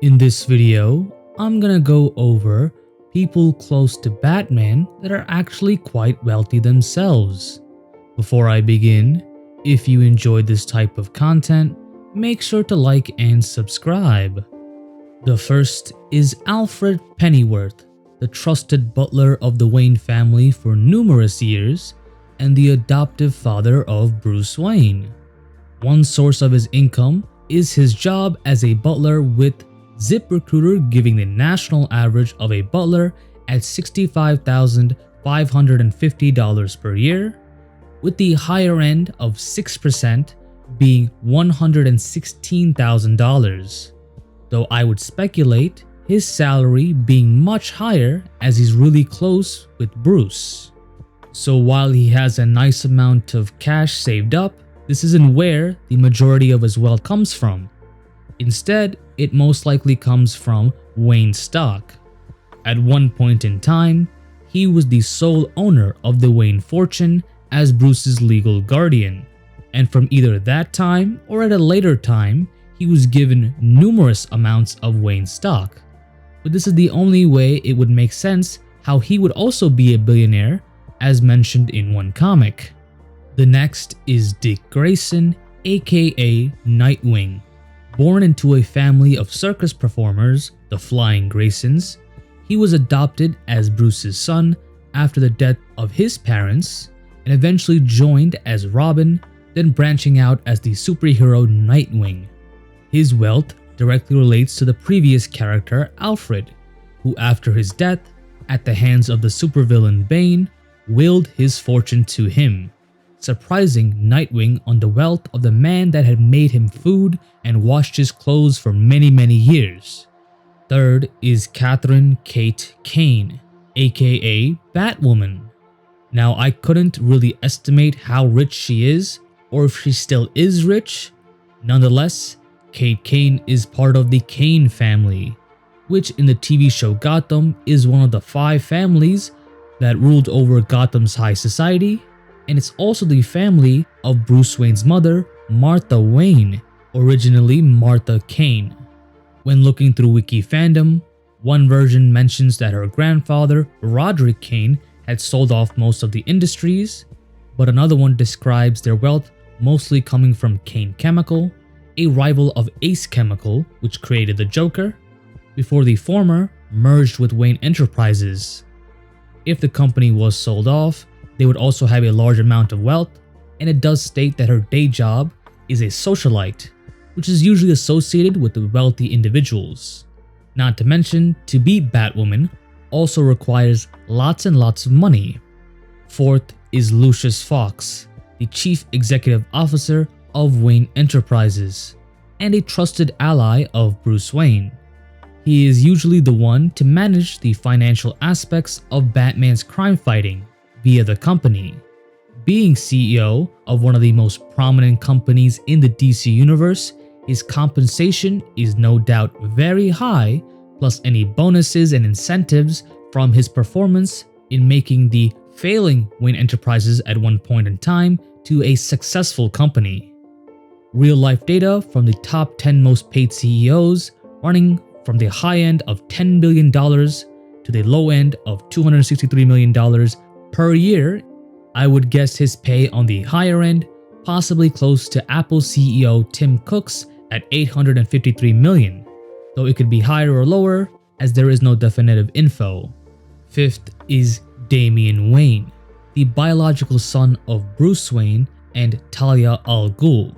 In this video, I'm gonna go over people close to Batman that are actually quite wealthy themselves. Before I begin, if you enjoyed this type of content, make sure to like and subscribe. The first is Alfred Pennyworth, the trusted butler of the Wayne family for numerous years and the adoptive father of Bruce Wayne. One source of his income is his job as a butler, with ZipRecruiter giving the national average of a butler at $65,550 per year, with the higher end of 6% being $116,000. Though I would speculate his salary being much higher as he's really close with Bruce. So while he has a nice amount of cash saved up, this isn't where the majority of his wealth comes from. Instead, it most likely comes from Wayne stock. At one point in time, he was the sole owner of the Wayne fortune as Bruce's legal guardian, and from either that time or at a later time, he was given numerous amounts of Wayne stock. But this is the only way it would make sense how he would also be a billionaire, as mentioned in one comic. The next is Dick Grayson, aka Nightwing. Born into a family of circus performers, the Flying Graysons, he was adopted as Bruce's son after the death of his parents, and eventually joined as Robin, then branching out as the superhero Nightwing. His wealth directly relates to the previous character Alfred, who after his death, at the hands of the supervillain Bane, willed his fortune to him, surprising Nightwing on the wealth of the man that had made him food and washed his clothes for many years. Third is Catherine Kate Kane, aka Batwoman. Now, I couldn't really estimate how rich she is, or if she still is rich. Nonetheless, Kate Kane is part of the Kane family, which in the TV show Gotham is one of the 5 families that ruled over Gotham's high society, and it's also the family of Bruce Wayne's mother, Martha Wayne, originally Martha Kane. When looking through Wiki fandom, one version mentions that her grandfather, Roderick Kane, had sold off most of the industries, but another one describes their wealth mostly coming from Kane Chemical, a rival of Ace Chemical, which created the Joker, before the former merged with Wayne Enterprises. If the company was sold off, they would also have a large amount of wealth, and it does state that her day job is a socialite, which is usually associated with the wealthy individuals. Not to mention, to be Batwoman also requires lots and lots of money. Fourth is Lucius Fox, the chief executive officer of Wayne Enterprises, and a trusted ally of Bruce Wayne. He is usually the one to manage the financial aspects of Batman's crime fighting via the company. Being CEO of one of the most prominent companies in the DC universe, his compensation is no doubt very high, plus any bonuses and incentives from his performance in making the failing Wayne Enterprises at one point in time to a successful company. Real life data from the top 10 most paid CEOs, running from the high end of $10 billion to the low end of $263 million per year. I would guess his pay on the higher end, possibly close to Apple CEO Tim Cook's at $853 million, though it could be higher or lower as there is no definitive info. Fifth is Damian Wayne, the biological son of Bruce Wayne and Talia al Ghul.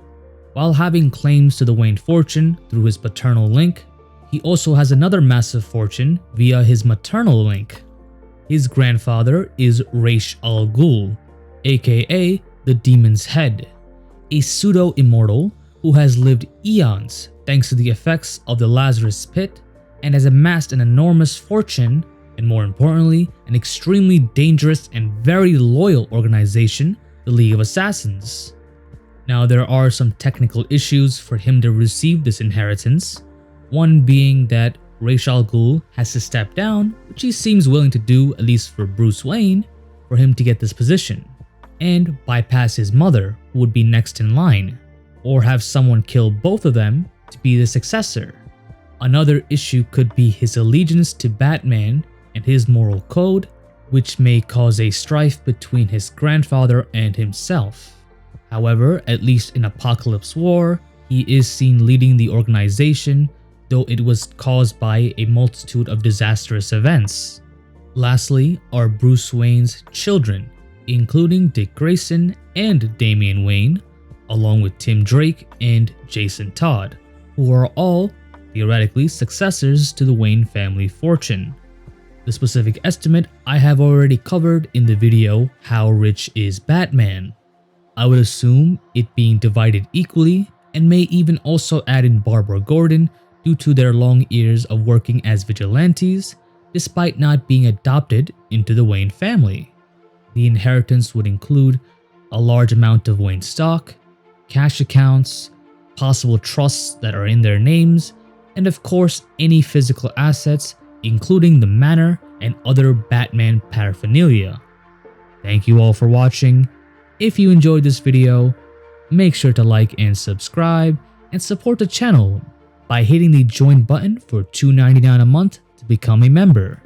While having claims to the Wayne fortune through his paternal link, he also has another massive fortune via his maternal link. His grandfather is Ra's al Ghul, aka the Demon's Head, a pseudo-immortal who has lived eons thanks to the effects of the Lazarus Pit and has amassed an enormous fortune, and more importantly, an extremely dangerous and very loyal organization, the League of Assassins. Now, there are some technical issues for him to receive this inheritance, one being that Ra's al Ghul has to step down, which he seems willing to do, at least for Bruce Wayne, for him to get this position, and bypass his mother, who would be next in line, or have someone kill both of them to be the successor. Another issue could be his allegiance to Batman and his moral code, which may cause a strife between his grandfather and himself. However, at least in Apocalypse War, he is seen leading the organization, though it was caused by a multitude of disastrous events. Lastly are Bruce Wayne's children, including Dick Grayson and Damian Wayne, along with Tim Drake and Jason Todd, who are all theoretically successors to the Wayne family fortune. The specific estimate I have already covered in the video How Rich is Batman? I would assume it being divided equally, and may even also add in Barbara Gordon due to their long years of working as vigilantes, despite not being adopted into the Wayne family. The inheritance would include a large amount of Wayne stock, cash accounts, possible trusts that are in their names, and of course any physical assets, including the manor and other Batman paraphernalia. Thank you all for watching. If you enjoyed this video, make sure to like and subscribe, and support the channel by hitting the join button for $2.99 a month to become a member.